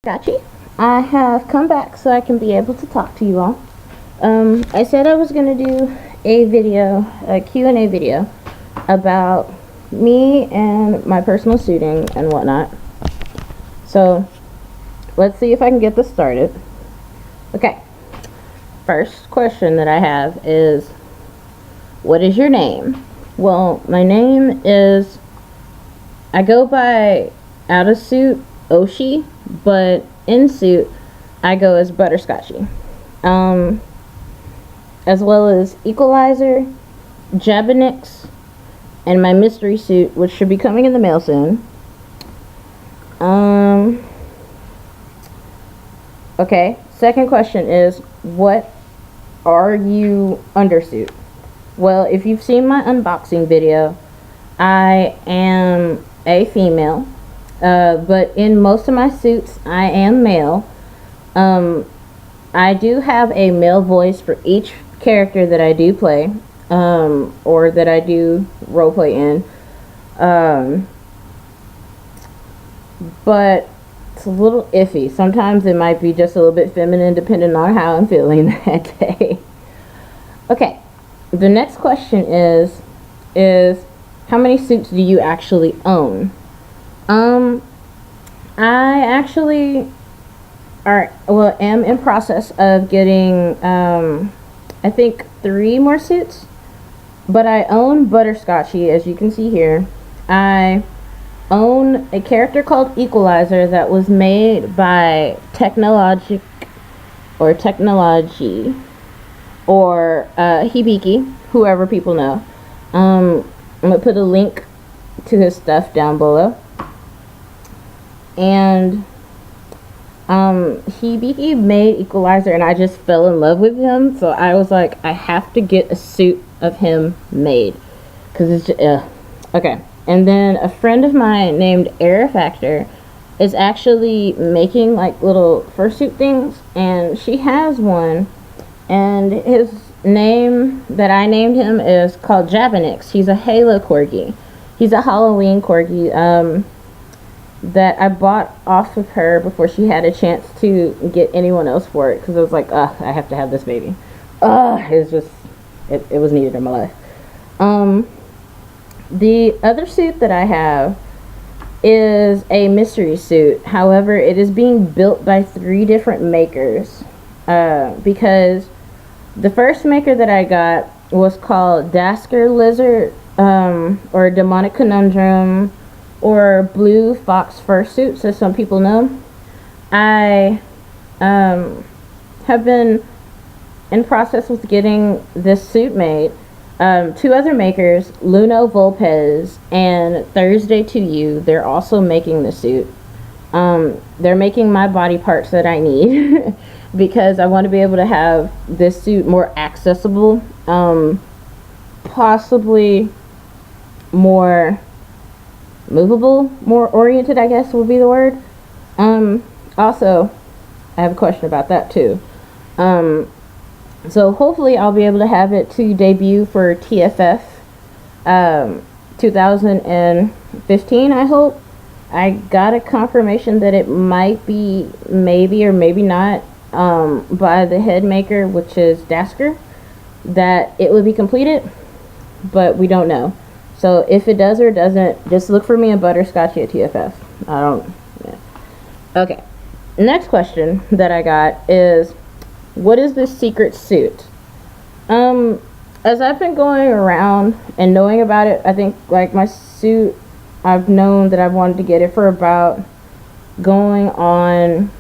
Gotcha. I have come back so I can be able to talk to you all. I said I was going to do a Q&A video about me and my personal shooting and whatnot. So, let's see if I can get this started. Okay. First question that I have is, what is your name? Well, my name is, I go by out of suit Oshi, but in suit I go as Butterscotche. As well as Equalizer, Jabanix, and my mystery suit, which should be coming in the mail soon. Okay, second question is, what are you undersuit? Well, if you've seen my unboxing video, I am a female, but in most of my suits, I am male. I do have a male voice for each character that I do play, or that I do roleplay in, but it's a little iffy. Sometimes it might be just a little bit feminine depending on how I'm feeling that day. Okay, the next question is how many suits do you actually own? I actually am in process of getting I think 3 more suits, but I own ButtahScotche, as you can see here. I own a character called Equalizer that was made by Technology or Hibiki, whoever people know. I'm gonna put a link to his stuff down below. And Hibiki made Equalizer, and I just fell in love with him, so I was like, I have to get a suit of him made, because it's just, okay. And then a friend of mine named Factor is actually making like little fursuit things, and she has one, and his name that I named him is called Jabanix. He's a Halo corgi. He's a Halloween corgi that I bought off of her before she had a chance to get anyone else for it, because I was like, I have to have this baby. It's just, it was needed in my life. The other suit that I have is a mystery suit. However, it is being built by 3 different makers, because the first maker that I got was called Dasker Lizard, or Demonic Conundrum, or Blue Fox Fursuits, as some people know. I have been in process with getting this suit made. 2 other makers, Luno Volpez and Thursday to You, they're also making the suit. They're making my body parts that I need because I want to be able to have this suit more accessible, possibly more movable, more oriented, I guess would be the word. Also, I have a question about that too. So hopefully I'll be able to have it to debut for TFF 2015, I hope. I got a confirmation that it might be maybe or maybe not by the head maker, which is Dasker, that it would be completed, but we don't know. So if it does or doesn't, just look for me in Butterscotche at TFF. Okay. Next question that I got is, what is this secret suit? As I've been going around and knowing about it, I think like my suit, I've known that I've wanted to get it for about going on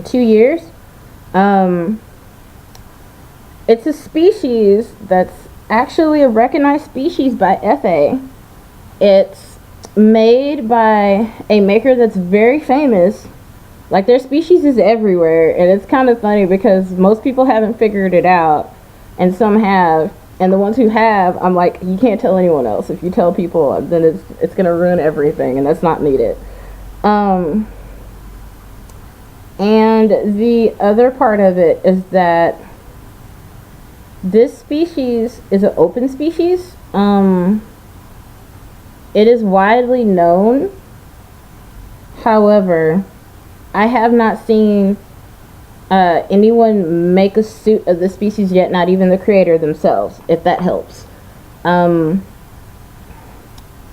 2 years. It's a species that's actually a recognized species by FA. It's made by a maker that's very famous. Like, their species is everywhere, and it's kind of funny because most people haven't figured it out, and some have, and the ones who have, I'm like, you can't tell anyone else. If you tell people, then it's gonna ruin everything, and that's not needed. And the other part of it is that this species is an open species. It is widely known. However, I have not seen anyone make a suit of the species yet, not even the creator themselves, if that helps.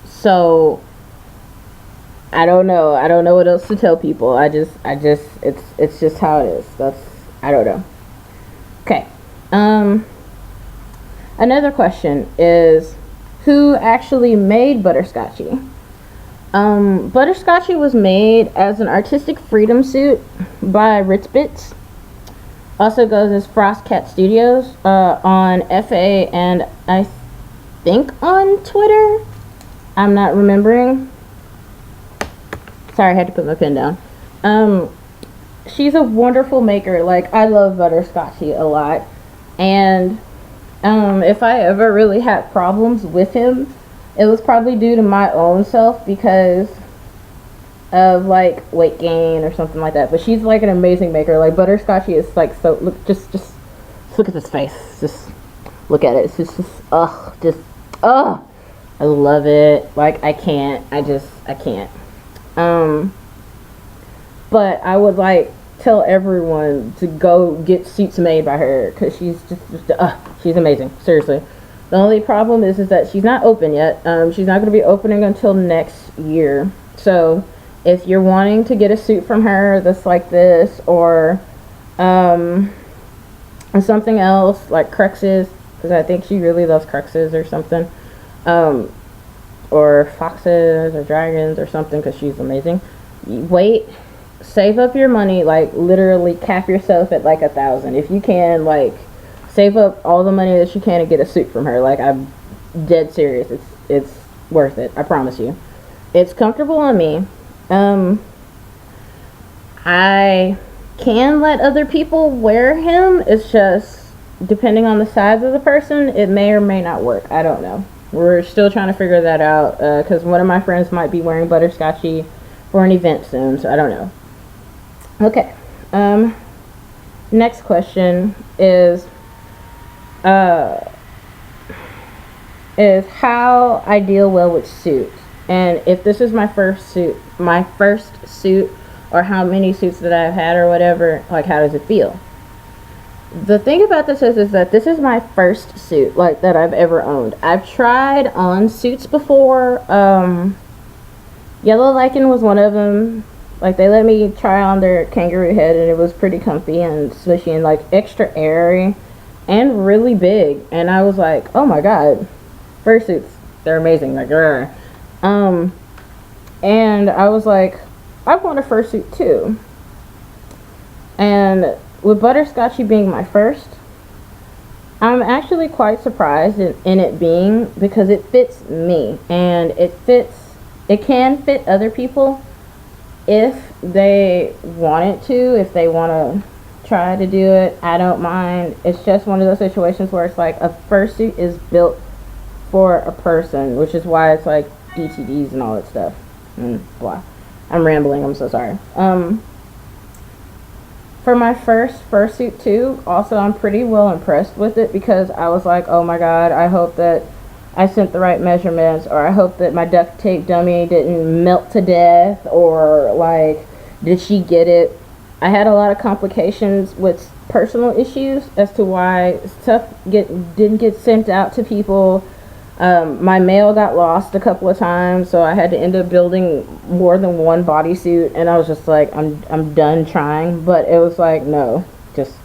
So I don't know. I don't know what else to tell people. It's just how it is. I don't know. Okay. Another question is, who actually made ButtahScotche? ButtahScotche was made as an artistic freedom suit by Ritz Bits. Also goes as Frostcat Studios on FA and I think on Twitter. I'm not remembering. Sorry, I had to put my pen down. She's a wonderful maker. Like, I love ButtahScotche a lot. And if I ever really had problems with him, it was probably due to my own self because of like weight gain or something like that. But she's like an amazing maker. Like, ButtahScotche is like so, look, just look at this face. Just look at it. It's just I love it. Like, I can't. I can't. But I would like tell everyone to go get suits made by her because she's she's amazing. Seriously. The only problem is that she's not open yet. She's not going to be opening until next year. So if you're wanting to get a suit from her that's like this, or something else like Cruxes, because I think she really loves Cruxes or something, or foxes or dragons or something, because she's amazing. Save up your money, like literally cap yourself at like 1,000 if you can. Like, save up all the money that you can and get a suit from her. Like, I'm dead serious. It's worth it. I promise you. It's comfortable on me. I can let other people wear him. It's just depending on the size of the person, it may or may not work. I don't know. We're still trying to figure that out because one of my friends might be wearing ButtahScotche for an event soon, so I don't know. Okay. Next question is how I deal well with suits, and if this is my first suit, or how many suits that I've had or whatever, like, how does it feel? The thing about this is that this is my first suit, like, that I've ever owned. I've tried on suits before. Yellow Lichen was one of them. Like, they let me try on their kangaroo head, and it was pretty comfy and swishy and like extra airy and really big. And I was like, oh my god, fursuits, they're amazing. Like, and I was like, I want a fursuit too. And with ButtahScotche being my first, I'm actually quite surprised in it being, because it fits me, and it can fit other people if they want it to, if they want to try to do it. I don't mind. It's just one of those situations where it's like a fursuit is built for a person, which is why it's like DTDs and all that stuff and blah. I'm rambling, I'm so sorry. For my first fursuit too, also I'm pretty well impressed with it, because I was like, oh my god, I hope that I sent the right measurements, or I hope that my duct tape dummy didn't melt to death, or like, did she get it? I had a lot of complications with personal issues as to why stuff didn't get sent out to people. My mail got lost a couple of times, so I had to end up building more than one bodysuit, and I was just like, I'm done trying. But it was like, no, just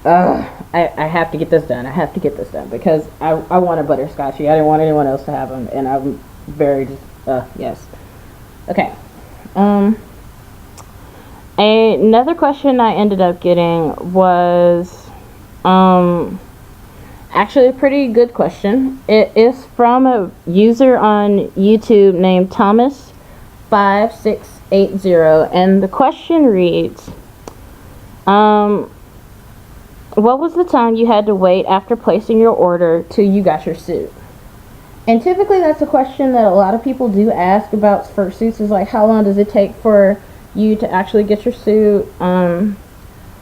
I have to get this done. I have to get this done because I want a ButtahScotche. I didn't want anyone else to have them, and I'm very just yes. Okay. Another question I ended up getting was actually a pretty good question. It is from a user on YouTube named Thomas5680, and the question reads, what was the time you had to wait after placing your order till you got your suit? And typically that's a question that a lot of people do ask about fursuits, is like, how long does it take for you to actually get your suit?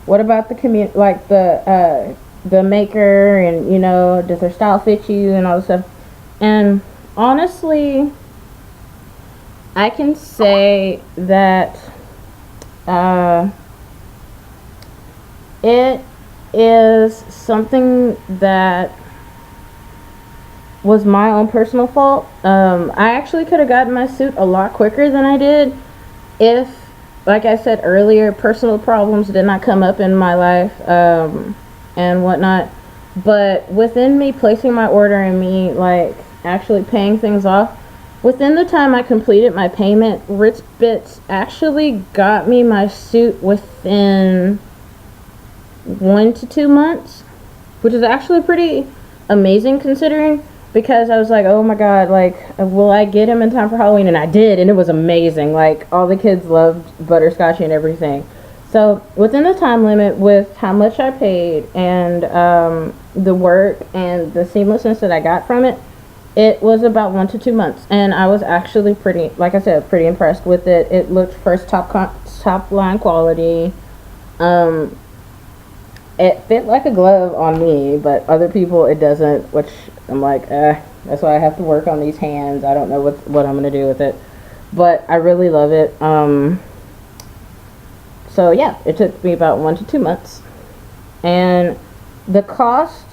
What about the community, like the maker, and you know, does their style fit you and all this stuff? And honestly, I can say that Uh, it is something that was my own personal fault. I actually could have gotten my suit a lot quicker than I did if, like I said earlier, personal problems did not come up in my life and whatnot. But within me placing my order and me like actually paying things off, within the time I completed my payment, Ritz Bits actually got me my suit within 1 to 2 months, which is actually pretty amazing considering, because I was like, oh my god, like, will I get him in time for Halloween? And I did, and it was amazing. Like, all the kids loved Butterscotche and everything. So within the time limit, with how much I paid and the work and the seamlessness that I got from it, it was about 1 to 2 months, and I was actually pretty, like I said, pretty impressed with it. It looked first top line quality. It fit like a glove on me, but other people it doesn't, which I'm like, that's why I have to work on these hands. I don't know what I'm gonna do with it, but I really love it. So yeah, it took me about 1 to 2 months, and the cost.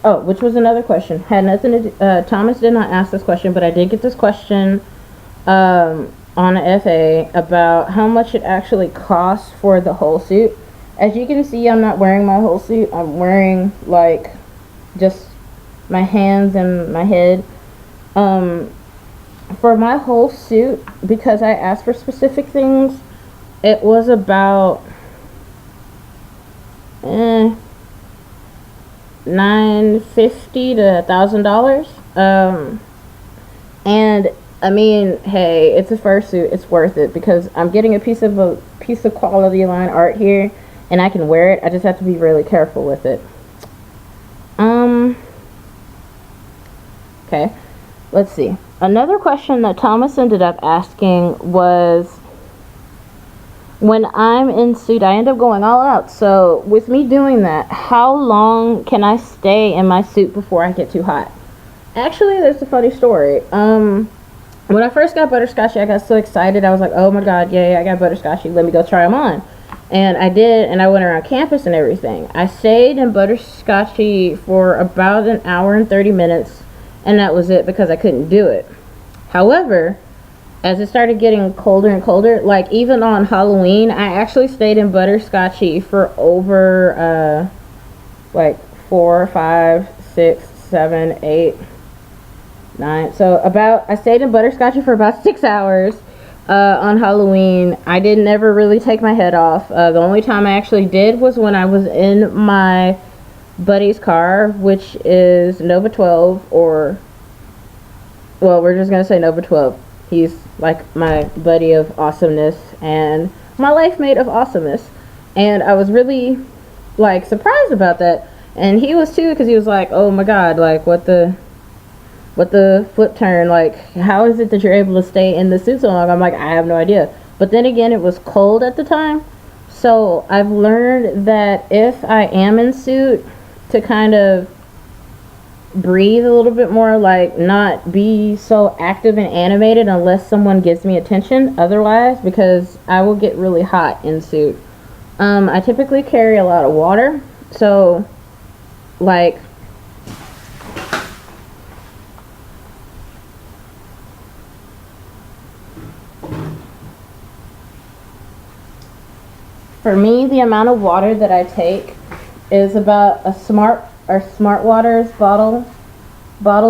Oh, which was another question. Had nothing to do, Thomas did not ask this question, but I did get this question on a FA about how much it actually costs for the whole suit. As you can see, I'm not wearing my whole suit. I'm wearing like just my hands and my head. For my whole suit, because I asked for specific things, it was about $950 to $1,000. And I mean, hey, it's a fursuit. It's worth it because I'm getting a piece of quality line art here, and I can wear it. I just have to be really careful with it. Okay, let's see. Another question that Thomas ended up asking was, when I'm in suit, I end up going all out. So with me doing that, how long can I stay in my suit before I get too hot? Actually, there's a funny story. When I first got Butterscotche, I got so excited. I was like, oh my god, yay, I got Butterscotche. Let me go try them on. And I did, and I went around campus and everything. I stayed in Butterscotche for about an hour and 30 minutes, and that was it because I couldn't do it. However, as it started getting colder and colder, like even on Halloween, I actually stayed in Butterscotche for over like 4, 5, 6, 7, 8, 9. So I stayed in Butterscotche for about 6 hours on Halloween. I didn't never really take my head off. The only time I actually did was when I was in my buddy's car, which is Nova 12, or, well, we're just gonna say Nova 12. He's like my buddy of awesomeness and my life mate of awesomeness, and I was really like surprised about that, and he was too, because he was like, oh my god, like what the flip turn, like how is it that you're able to stay in the suit so long? I'm like, I have no idea. But then again, it was cold at the time, so I've learned that if I am in suit, to kind of breathe a little bit more, like not be so active and animated unless someone gives me attention otherwise, because I will get really hot in suit. I typically carry a lot of water, so like for me, the amount of water that I take is about a Smart Water's bottle's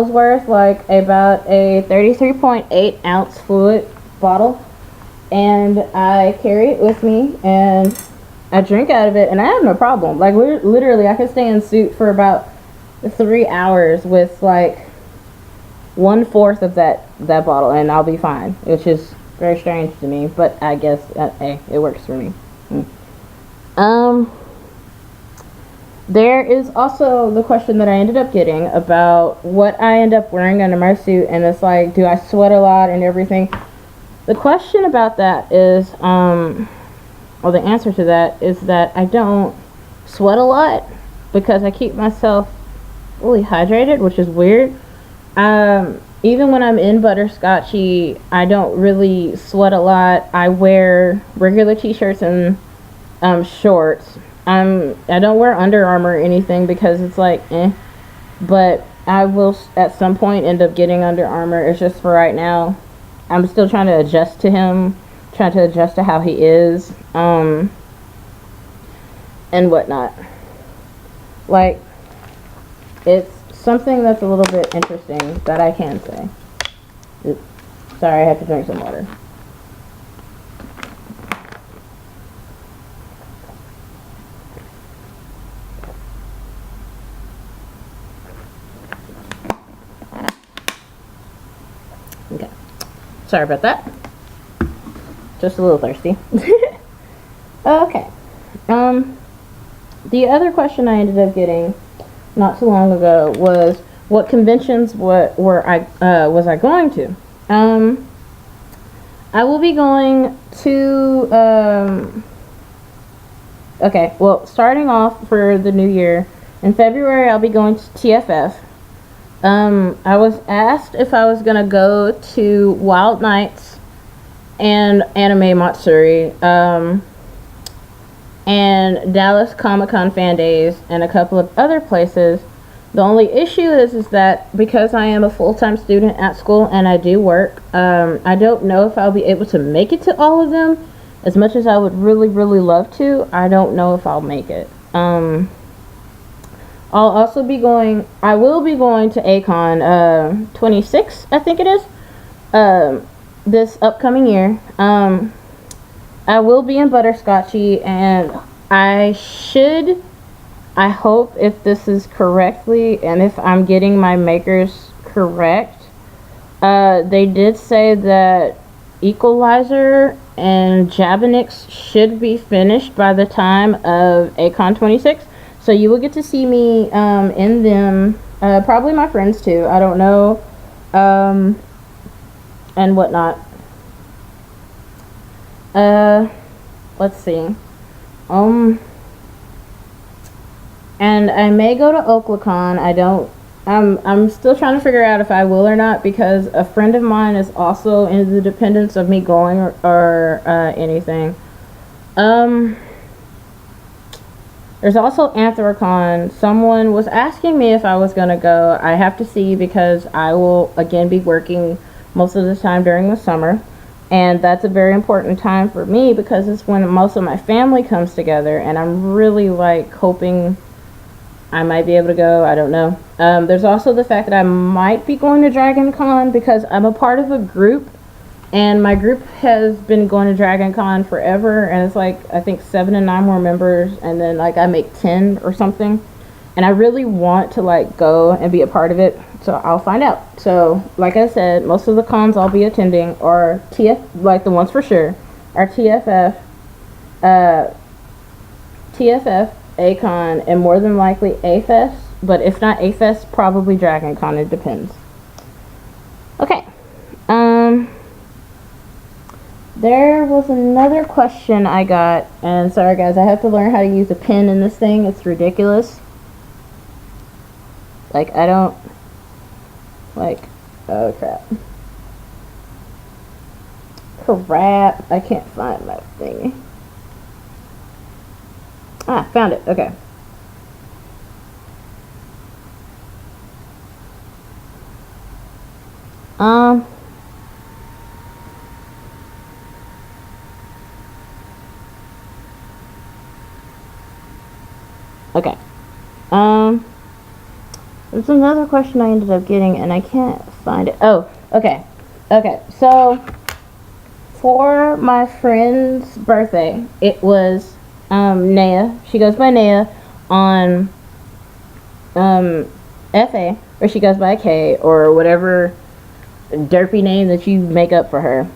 worth, like about a 33.8 ounce fluid bottle, and I carry it with me and I drink out of it, and I have no problem. Like literally, I can stay in suit for about 3 hours with like 1/4 of that bottle, and I'll be fine, which is very strange to me, but I guess hey, it works for me. There is also the question that I ended up getting about what I end up wearing under my suit, and it's like, do I sweat a lot and everything? The question about that is, or the answer to that is that I don't sweat a lot because I keep myself fully hydrated, which is weird. even when I'm in Butterscotche, I don't really sweat a lot. I wear regular t-shirts and shorts. I don't wear Under Armour or anything because it's like but I will at some point end up getting Under Armour. It's just for right now. I'm still trying to adjust to him, trying to adjust to how he is, and whatnot. Like, it's something that's a little bit interesting that I can say. Oops. Sorry, I have to drink some water. Okay. Sorry about that. Just a little thirsty. Okay. The other question I ended up getting not too long ago was what conventions was I going to? I will be going to okay, well, starting off for the new year in February, I'll be going to TFF. I was asked if I was gonna go to Wild Nights and Anime Matsuri, and Dallas Comic-Con Fan Days, and a couple of other places. The only issue is that because I am a full-time student at school and I do work, I don't know if I'll be able to make it to all of them. As much as I would really, really love to, I don't know if I'll make it. I will be going to A-Kon 26, I think it is, this upcoming year. I will be in Butterscotche, and I hope, if this is correctly, and if I'm getting my makers correct, they did say that Equalizer and Jabanix should be finished by the time of A-Kon 26. So you will get to see me in them, probably my friends too, I don't know, and whatnot. Let's see. And I may go to Oklacon. I'm still trying to figure out if I will or not, because a friend of mine is also in the dependence of me going or anything. There's also Anthrocon. Someone was asking me if I was gonna go. I have to see, because I will again be working most of the time during the summer. And that's a very important time for me because it's when most of my family comes together, and I'm really like hoping I might be able to go. I don't know. There's also the fact that I might be going to Dragon Con because I'm a part of a group, and my group has been going to Dragon Con forever, and it's like I think 7 and 9 more members, and then like I make 10 or something, and I really want to like go and be a part of it. So I'll find out. So like I said, most of the cons I'll be attending are like the ones for sure are TFF, A-Kon, and more than likely A-Fest. But if not A-Fest, probably Dragon Con. It depends. Okay. There was another question I got, and sorry guys, I have to learn how to use a pen in this thing. It's ridiculous. Like, I don't... Like, oh crap. Crap, I can't find my thingy. Ah, found it, okay. Okay. There's another question I ended up getting and I can't find it. Oh, okay. Okay, so for my friend's birthday, it was Naya. She goes by Naya on FA, or she goes by K, or whatever derpy name that you make up for her.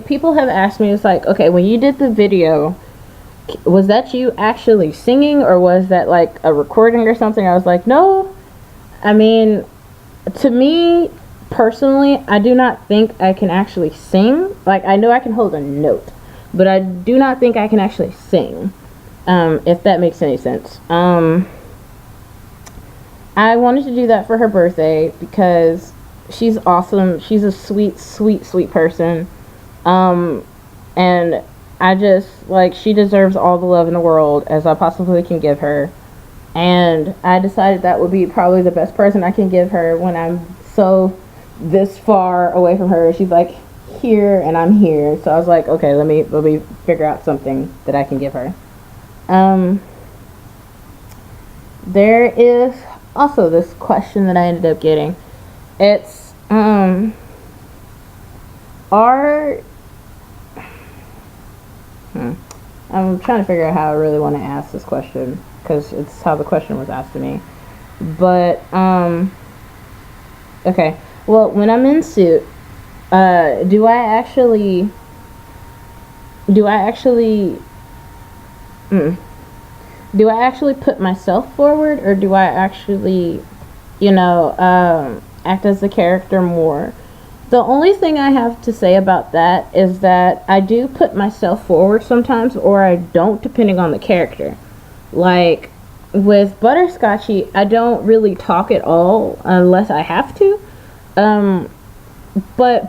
People have asked me, it's like, okay, when you did the video, was that you actually singing, or was that like a recording or something? I was like, no. I mean, to me personally, I do not think I can actually sing. Like, I know I can hold a note, but I do not think I can actually sing, if that makes any sense. I wanted to do that for her birthday because she's awesome. She's a sweet, sweet, sweet person. And I just, like, she deserves all the love in the world as I possibly can give her. And I decided that would be probably the best person I can give her when I'm so this far away from her. She's like here and I'm here. So I was like, okay, let me figure out something that I can give her. There is also this question that I ended up getting. It's I'm trying to figure out how I really want to ask this question, because it's how the question was asked to me. But okay, well, when I'm in suit, do I actually put myself forward, or do I actually, act as the character more? The only thing I have to say about that is that I do put myself forward sometimes, or I don't, depending on the character. Like, with ButtahScotche, I don't really talk at all unless I have to. But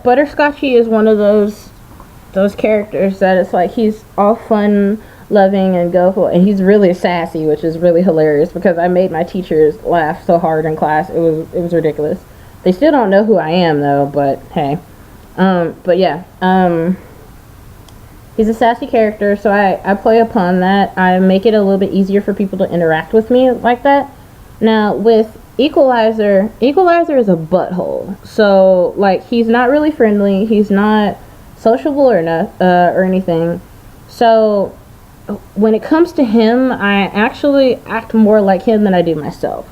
ButtahScotche is one of those characters that it's like he's all fun, loving, and go, and he's really sassy, which is really hilarious because I made my teachers laugh so hard in class. It was ridiculous. They still don't know who I am though, but hey. But yeah, he's a sassy character, so I play upon that. I make it a little bit easier for people to interact with me like that. Now with Equalizer is a butthole. So like, he's not really friendly. He's not sociable or anything. So when it comes to him, I actually act more like him than I do myself.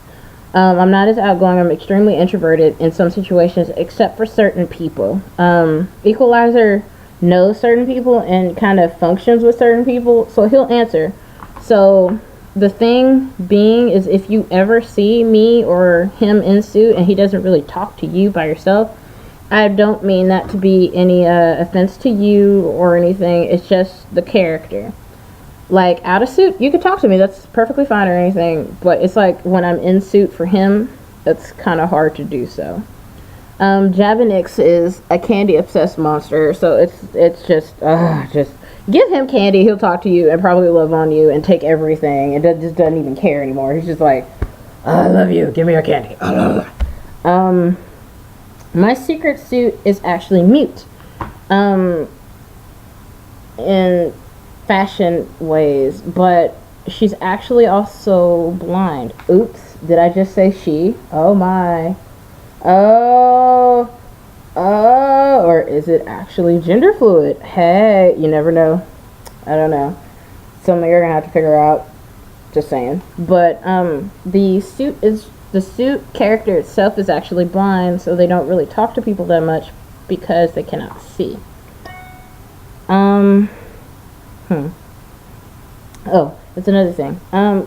I'm not as outgoing. I'm extremely introverted in some situations, except for certain people. Equalizer knows certain people and kind of functions with certain people, so he'll answer. So the thing being is, if you ever see me or him in suit and he doesn't really talk to you by yourself, I don't mean that to be any offense to you or anything. It's just the character. Like, out of suit, you could talk to me, that's perfectly fine or anything, but it's like when I'm in suit for him, it's kind of hard to do so. Javanix is a candy obsessed monster, so it's just give him candy, he'll talk to you and probably love on you and take everything, and just doesn't even care anymore. He's just like, I love you, give me your candy. My secret suit is actually mute. In fashion ways, but she's actually also blind. Oops, did I just say she? Oh my. Or is it actually gender fluid? Hey, you never know. I don't know. Something you're gonna have to figure out. Just saying. But the suit character itself is actually blind, so they don't really talk to people that much because they cannot see. Oh, that's another thing.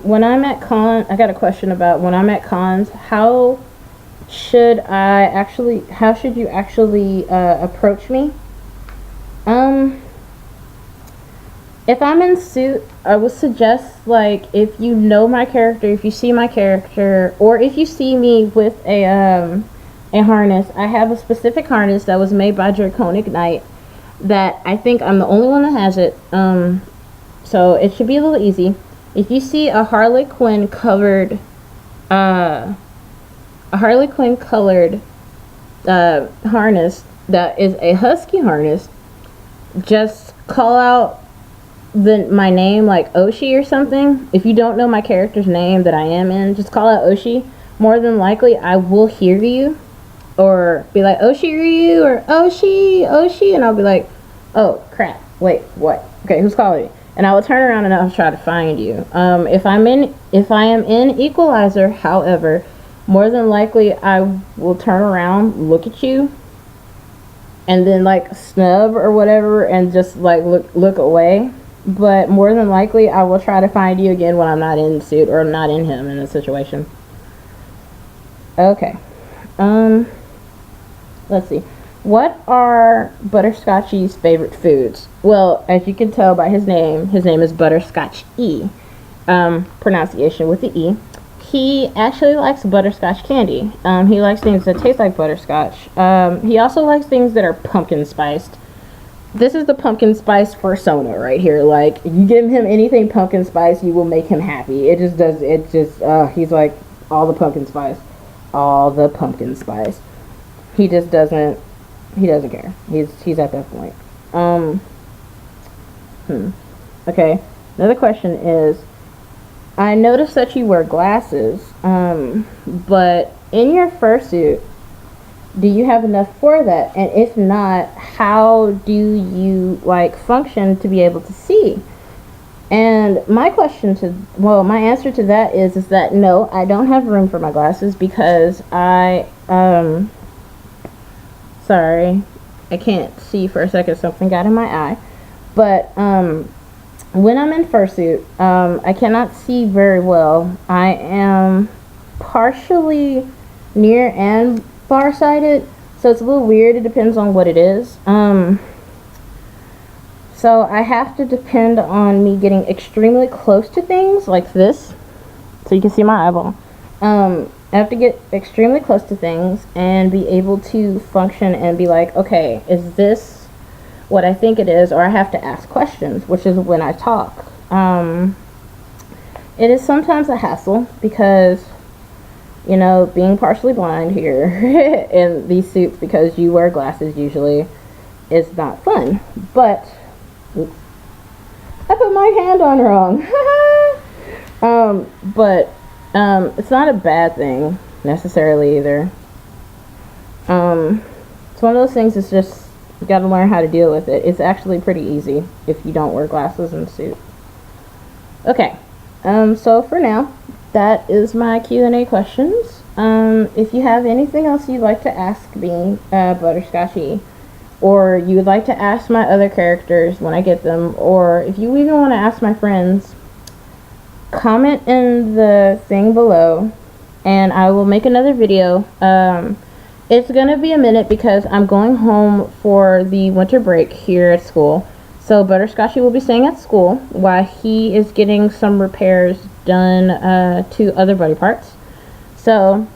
When I'm at I got a question about when I'm at cons, how should you actually approach me? If I'm in suit, I would suggest, like, if you know my character, if you see my character, or if you see me with a harness, I have a specific harness that was made by Draconic Knight that I think I'm the only one that has it. So it should be a little easy. If you see a Harley Quinn colored harness that is a husky harness, just call out my name, like Oshi or something. If you don't know my character's name that I am in, just call out Oshi. More than likely I will hear you, or be like, Oshi Ryu, or Oshi, and I'll be like, oh crap, wait, what? Okay, who's calling me? And I will turn around and I'll try to find you. If I am in Equalizer, however, more than likely I will turn around, look at you, and then like snub or whatever, and just like look away. But more than likely I will try to find you again when I'm not in suit, or not in him in a situation. Okay. Let's see. What are ButtahScotche's favorite foods? Well, as you can tell by his name is ButtahScotche. Pronunciation with the E. he actually likes butterscotch candy. He likes things that taste like butterscotch. He also likes things that are pumpkin spiced. This is the pumpkin spice persona right here. Like, you give him anything pumpkin spice, you will make him happy. It just does, he's like, all the pumpkin spice. All the pumpkin spice. He just doesn't, he doesn't care. He's at that point. Okay, another question is, I noticed that you wear glasses, but in your fursuit, do you have enough for that? And if not, how do you like function to be able to see? And my answer to that is that no, I don't have room for my glasses because sorry, I can't see for a second, something got in my eye. But when I'm in fursuit, I cannot see very well. I am partially near and farsighted, so it's a little weird. It depends on what it is. So I have to depend on me getting extremely close to things like this, so you can see my eyeball. I have to get extremely close to things and be able to function and be like, okay, is this what I think it is? Or I have to ask questions, which is when I talk. It is sometimes a hassle because, you know, being partially blind here in these suits because you wear glasses usually is not fun. But oops, I put my hand on wrong. It's not a bad thing necessarily either. It's one of those things. It's just, you got to learn how to deal with it. It's actually pretty easy if you don't wear glasses in the suit. Okay, so for now, that is my Q&A questions. If you have anything else you'd like to ask me, Butterscotche, or you would like to ask my other characters when I get them, or if you even want to ask my friends, comment in the thing below, and I will make another video. It's gonna be a minute because I'm going home for the winter break here at school. So Butterscotche will be staying at school while he is getting some repairs done to other body parts. So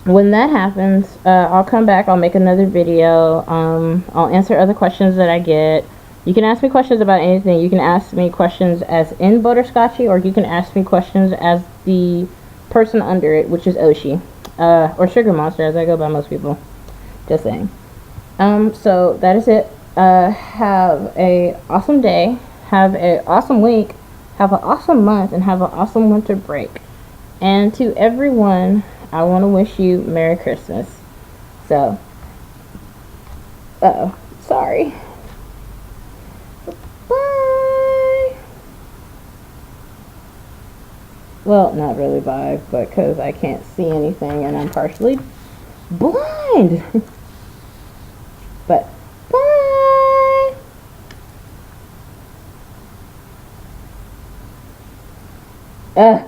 when that happens, I'll come back, I'll make another video. I'll answer other questions that I get. You can ask me questions about anything. You can ask me questions as in Butterscotche, or you can ask me questions as the person under it, which is Oshi. Or SugahMonstah, as I go by most people. Just saying. So that is it. Have a awesome day. Have a awesome week. Have an awesome month, and have an awesome winter break. And to everyone, I want to wish you Merry Christmas. So, sorry. Bye. Well, not really bye, but because I can't see anything and I'm partially blind. But, bye.